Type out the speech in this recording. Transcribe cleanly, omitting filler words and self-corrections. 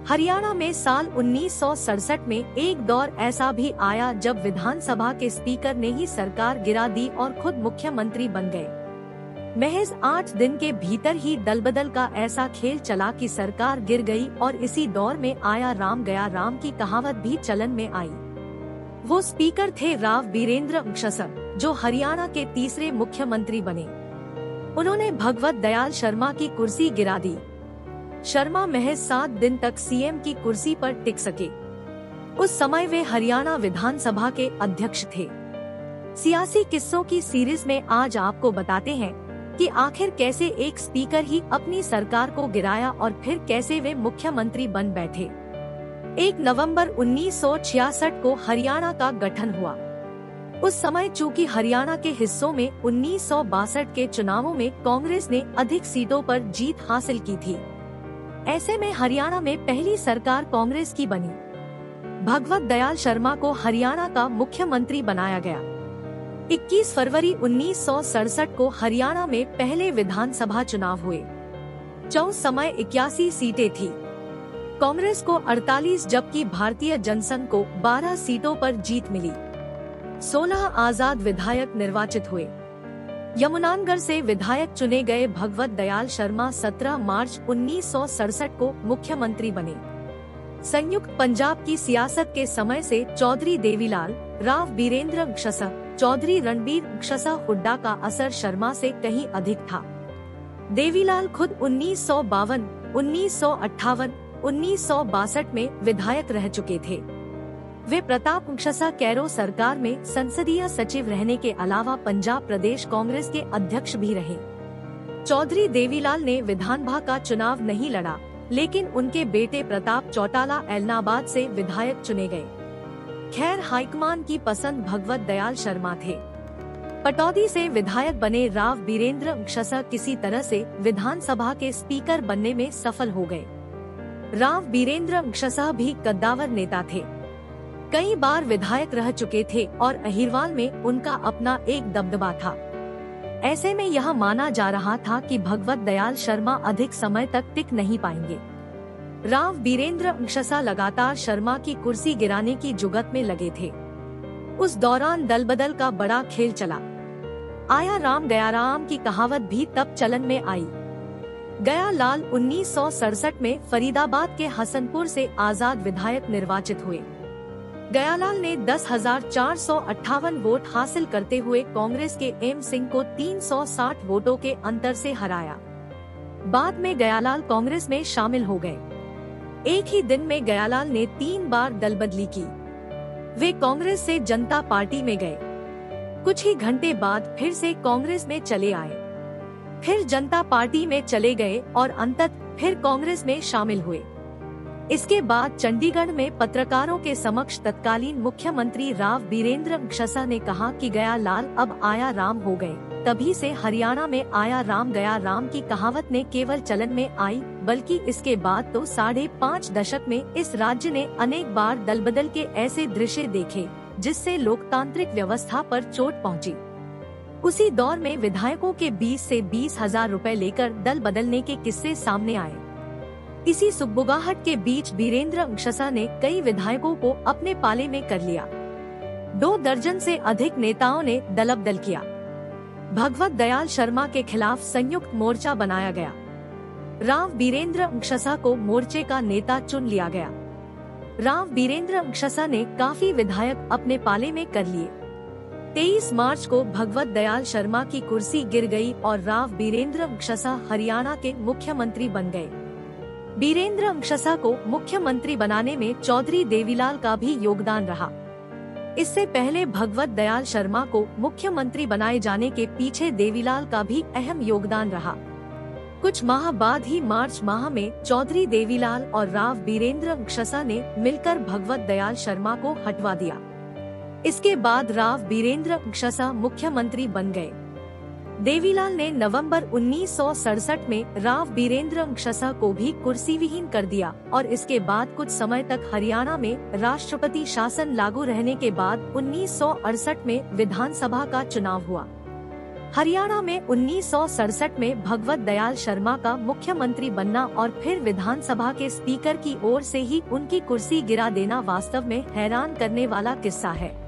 हरियाणा में साल 1967 में एक दौर ऐसा भी आया जब विधानसभा के स्पीकर ने ही सरकार गिरा दी और खुद मुख्यमंत्री बन गए। महज 8 दिन के भीतर ही दलबदल का ऐसा खेल चला कि सरकार गिर गई और इसी दौर में आया राम गया राम की कहावत भी चलन में आई। वो स्पीकर थे राव बीरेंद्र अंक्षसा, जो हरियाणा के तीसरे मुख्यमंत्री बने। उन्होंने भगवत दयाल शर्मा की कुर्सी गिरा दी। शर्मा महज 7 दिन तक सीएम की कुर्सी पर टिक सके। उस समय वे हरियाणा विधानसभा के अध्यक्ष थे। सियासी किस्सों की सीरीज में आज आपको बताते हैं कि आखिर कैसे एक स्पीकर ही अपनी सरकार को गिराया और फिर कैसे वे मुख्यमंत्री बन बैठे। 1 नवंबर 1966 को हरियाणा का गठन हुआ। उस समय चूंकि हरियाणा के हिस्सों में 1962 के चुनावों में कांग्रेस ने अधिक सीटों पर जीत हासिल की थी। ऐसे में हरियाणा में पहली सरकार कांग्रेस की बनी। भगवत दयाल शर्मा को हरियाणा का मुख्यमंत्री बनाया गया। 21 फरवरी 1967 को हरियाणा में पहले विधानसभा चुनाव हुए। उस समय 81 सीटें थी। कांग्रेस को 48 जबकि भारतीय जनसंघ को 12 सीटों पर जीत मिली। 16 आजाद विधायक निर्वाचित हुए। यमुनानगर से विधायक चुने गए भगवत दयाल शर्मा 17 मार्च 1967 को मुख्यमंत्री बने। संयुक्त पंजाब की सियासत के समय से चौधरी देवीलाल, राव बीरेंद्र अंक्षसा, चौधरी रणबीर अंक्षसा हुड्डा का असर शर्मा से कहीं अधिक था। देवीलाल खुद 1952, 1958, 1962 में विधायक रह चुके थे। वे प्रताप अंक्षसा कैरो सरकार में संसदीय सचिव रहने के अलावा पंजाब प्रदेश कांग्रेस के अध्यक्ष भी रहे। चौधरी देवीलाल ने विधानसभा का चुनाव नहीं लड़ा, लेकिन उनके बेटे प्रताप चौटाला एलनाबाद से विधायक चुने गए। खैर, हाईकमान की पसंद भगवत दयाल शर्मा थे। पटौदी से विधायक बने राव बीरेंद्र अंक्षसा किसी तरह से विधानसभा के स्पीकर बनने में सफल हो गए। राव बीरेंद्र अंक्षसा भी कद्दावर नेता थे। कई बार विधायक रह चुके थे और अहिरवाल में उनका अपना एक दबदबा था। ऐसे में यह माना जा रहा था कि भगवत दयाल शर्मा अधिक समय तक टिक नहीं पाएंगे। राव बीरेंद्र अंक्षसा लगातार शर्मा की कुर्सी गिराने की जुगत में लगे थे। उस दौरान दलबदल का बड़ा खेल चला। आया राम गया राम की कहावत भी तब चलन में आई। गया लाल 1967 में फरीदाबाद के हसनपुर से आजाद विधायक निर्वाचित हुए। गयालाल ने 10,458 वोट हासिल करते हुए कांग्रेस के एम सिंह को 360 वोटों के अंतर से हराया। बाद में गयालाल कांग्रेस में शामिल हो गए। एक ही दिन में गयालाल ने 3 बार दलबदली की। वे कांग्रेस से जनता पार्टी में गए। कुछ ही घंटे बाद फिर से कांग्रेस में चले आए, फिर जनता पार्टी में चले गए और अंततः फिर कांग्रेस में शामिल हुए। इसके बाद चंडीगढ़ में पत्रकारों के समक्ष तत्कालीन मुख्यमंत्री राव बीरेंद्र अंक्षसा ने कहा कि गया लाल अब आया राम हो गए। तभी से हरियाणा में आया राम गया राम की कहावत ने केवल चलन में आई, बल्कि इसके बाद तो 5.5 दशक में इस राज्य ने अनेक बार दलबदल के ऐसे दृश्य देखे जिससे लोकतांत्रिक व्यवस्था पर चोट पहुंची। उसी दौर में विधायकों के 20 से 20,000 रुपए लेकर दल बदलने के किस्से सामने आए। इसी सुगबुगाहट के बीच बीरेंद्र अंक्षसा ने कई विधायकों को अपने पाले में कर लिया। 2 दर्जन से अधिक नेताओं ने दलबदल किया। भगवत दयाल शर्मा के खिलाफ संयुक्त मोर्चा बनाया गया। राव बीरेंद्र अंक्षसा को मोर्चे का नेता चुन लिया गया। राव बीरेंद्र अंक्षसा ने काफी विधायक अपने पाले में कर लिए। 23 मार्च को भगवत दयाल शर्मा की कुर्सी गिर गई और राव बीरेंद्र अंक्षसा हरियाणा के मुख्यमंत्री बन गए। बीरेंद्र अंक्षसा को मुख्यमंत्री बनाने में चौधरी देवीलाल का भी योगदान रहा। इससे पहले भगवत दयाल शर्मा को मुख्यमंत्री बनाए जाने के पीछे देवीलाल का भी अहम योगदान रहा। कुछ माह बाद ही मार्च माह में चौधरी देवीलाल और राव बीरेंद्र अंक्षसा ने मिलकर भगवत दयाल शर्मा को हटवा दिया। इसके बाद राव बीरेंद्र अंक्षसा मुख्यमंत्री बन गए। देवीलाल ने नवंबर 1967 में राव बीरेंद्र अंक्षसा को भी कुर्सी विहीन कर दिया और इसके बाद कुछ समय तक हरियाणा में राष्ट्रपति शासन लागू रहने के बाद 1968 में विधानसभा का चुनाव हुआ। हरियाणा में 1967 में भगवत दयाल शर्मा का मुख्यमंत्री बनना और फिर विधानसभा के स्पीकर की ओर से ही उनकी कुर्सी गिरा देना वास्तव में हैरान करने वाला किस्सा है।